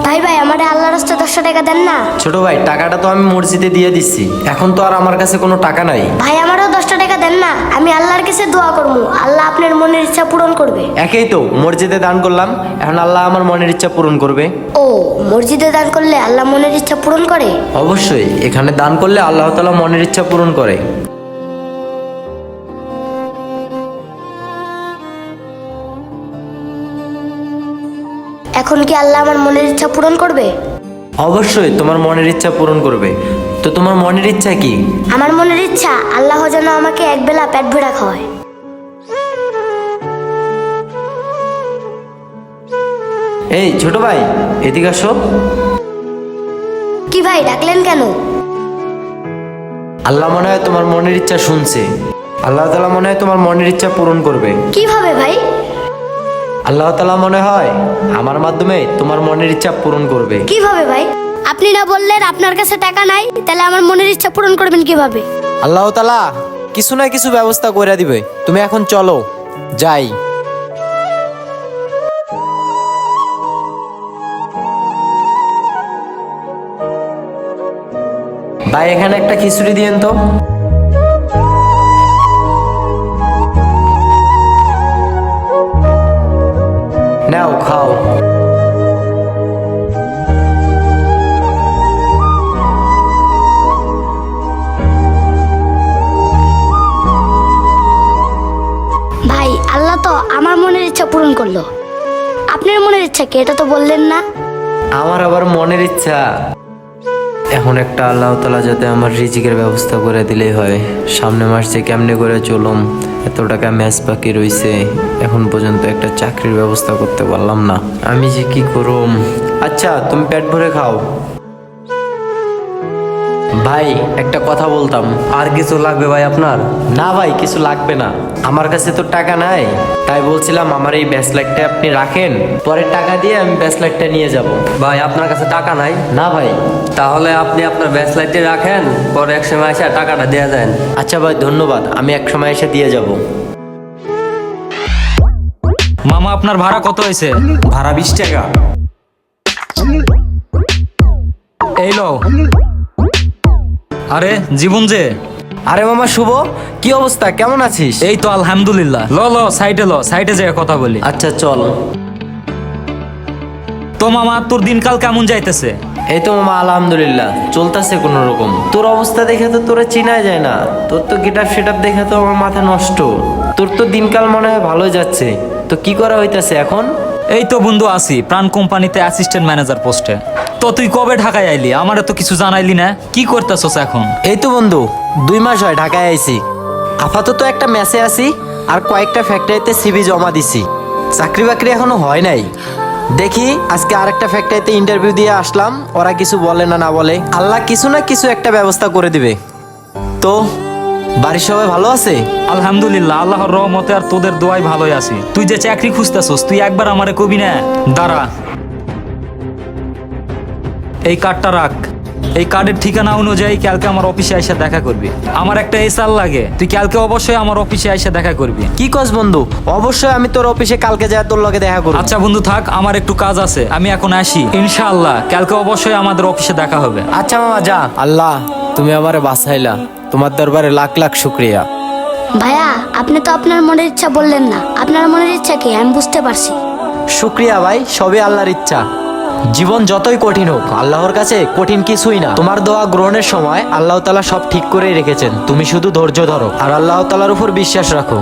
ভাই ভাই আমারে আল্লাহর রাস্তায় 10টা টাকা দেন না। ছোট ভাই, টাকাটা তো আমি মসজিদে দিয়ে দিচ্ছি, এখন তো আর আমার কাছে কোনো টাকা নাই। ভাই আমারও 10টা টাকা দেন না, আমি আল্লাহর কাছে দোয়া করবো, আল্লাহ আপনার মনের ইচ্ছা পূরণ করবে। একেই তো মসজিদে দান করলাম, এখন আল্লাহ আমার মনের ইচ্ছা পূরণ করবে। ও, মসজিদে দান করলে আল্লাহ মনের ইচ্ছা পূরণ করে? অবশ্যই, এখানে দান করলে আল্লাহ তাআলা মনের ইচ্ছা পূরণ করে। এখন কি আল্লাহ আমার মনের ইচ্ছা পূরণ করবে? অবশ্যই তোমার মনের ইচ্ছা পূরণ করবে। তো তোমার মনের ইচ্ছা কি? আমার মনের ইচ্ছা আল্লাহ যেন আমাকে একবেলা পেট ভরা খাওয়ায়। এই ছোট ভাই, এদিকে আসো। কি ভাই, ডাকলেন কেন? আল্লাহ মনে হয় তোমার মনের ইচ্ছা শুনছে। আল্লাহ তাআলা মনে হয় তোমার মনের ইচ্ছা পূরণ করবে। কিভাবে ভাই? আল্লাহ তাআলা মনে হয় আমার মাধ্যমে তোমার মনের ইচ্ছা পূরণ করবে। কিভাবে ভাই? আপনি না বললেন আপনার কাছে টাকা নাই, তাহলে আমার মনের ইচ্ছা পূরণ করবেন কিভাবে? আল্লাহ তাআলা কিছু না কিছু ব্যবস্থা করে দিবে। তুমি এখন চলো, যাই। ভাই, এখানে একটা খিচুড়ি দিয়েন তো। নাও, খাও। ভাই, আল্লাহ তো আমার মনের ইচ্ছা পূরণ করলো, আপনার মনের ইচ্ছা কি এটা তো বললেন না? আমার আবার মনের ইচ্ছা এখন একটা, আল্লাহ তাআলা যাতে আমার রিজিকের ব্যবস্থা করে দিলেই হয়। সামনে মাস যে কেমনে করে চলুম, এত টাকা ম্যাচ বাকি রইছে, এখন পর্যন্ত একটা চাকরির ব্যবস্থা করতে পারলাম না। আমি যে কি করুম। আচ্ছা, তুমি পেট ভরে খাও। ভাই, একটা কথা বলতাম। আর কিছু লাগবে ভাই আপনার? না ভাই, কিছু লাগবে না, আমার কাছে তো টাকা নাই। তাই বলছিলাম আমার এই ব্যাচলাইটটা আপনি রাখেন, পরে টাকা দিয়ে আমি ব্যাচলাইটটা নিয়ে যাব। ভাই আপনার কাছে টাকা নাই? না ভাই। তাহলে আপনি আপনার ব্যাচলাইটে রাখেন, পরে এক সময় এসে টাকাটা দিয়ে দেন। আচ্ছা ভাই, ধন্যবাদ, আমি এক সময় এসে দিয়ে যাব। মামা, আপনার ভাড়া কত হয়েছে? ভাড়া 20 টাকা। এই লো। আরে জীবন যে। আরে মামা শুভ, কি অবস্থা, কেমন আছিস? এই তো আলহামদুলিল্লাহ। ল সাইডে যেয়ে কথা বলি। আচ্ছা চল। তো মামা, তোর দিনকাল কেমন যাইতেছে? এই তো মামা আলহামদুলিল্লাহ, চলতেছে কোন রকম। তোর অবস্থা দেখে তো তোরা চিনা যায় না, তোর তো গেটআপ সেটআপ দেখে তো আমার মাথা নষ্ট। তোর তো দিনকাল মনে হয় ভালোই যাচ্ছে, তো কি করা হইতাছে এখন? এই তো বন্ধু আছি প্রাণ কোম্পানিতে অ্যাসিস্ট্যান্ট ম্যানেজার পোস্টে। তো তুই কবে ঢাকায় আইলি? আমারে তো কিছু জানাইলি না, কি করতেছস এখন? এই তো বন্ধু, 2 মাস হয় ঢাকায় আইছি। আপাতত একটা মেসে আছি, আর কয়েকটা ফ্যাক্টরিতে সিভি জমা দিছি। চাকরি বাকরি এখনো হয় নাই। দেখি আজকে আরেকটা ফ্যাক্টরিতে ইন্টারভিউ দিয়ে আসলাম, ওরা কিছু বলে না বলে, আল্লাহ কিছু না কিছু একটা ব্যবস্থা করে দিবে। তো বাড়ির সবাই ভালো আছে? আলহামদুলিল্লাহ, আল্লাহর রহমতে আর তোদের দোয়াই ভালোই আছি। তুই যে চাকরি খুঁজতেছস, তুই একবার আমারে কবি না? দাঁড়া, এই কার্ডটা রাখ। এই কার্ডের ঠিকানা অনুযায়ী কালকে আমার অফিসে এসে দেখা করবি। আমার একটা এসআর লাগে, তুই কালকে অবশ্যই আমার অফিসে এসে দেখা করবি। কি কস বন্ধু? অবশ্যই আমি তোর অফিসে কালকে যাই, তোর লগে দেখা করব। আচ্ছা বন্ধু থাক, আমার একটু কাজ আছে, আমি এখন আসি। ইনশাআল্লাহ কালকে অবশ্যই আমাদের অফিসে দেখা হবে। আচ্ছা মামা যা। আল্লাহ তুমি আমারে বাঁচাইলা, তোমার দরবারে লাখ লাখ শুকরিয়া। ভাইয়া, আপনি তো আপনার মনের ইচ্ছা বললেন না, আপনার মনের ইচ্ছা কি আমি বুঝতে পারছি। শুকরিয়া ভাই, সবই আল্লাহর ইচ্ছা। জীবন যতই কঠিন হোক, আল্লাহর কাছে কঠিন কিছুই না। তোমার দোয়া গ্রহণের সময় আল্লাহ তাআলা সব ঠিক করেই রেখেছেন, তুমি শুধু ধৈর্য ধরো আর আল্লাহ তাআলার উপর বিশ্বাস রাখো।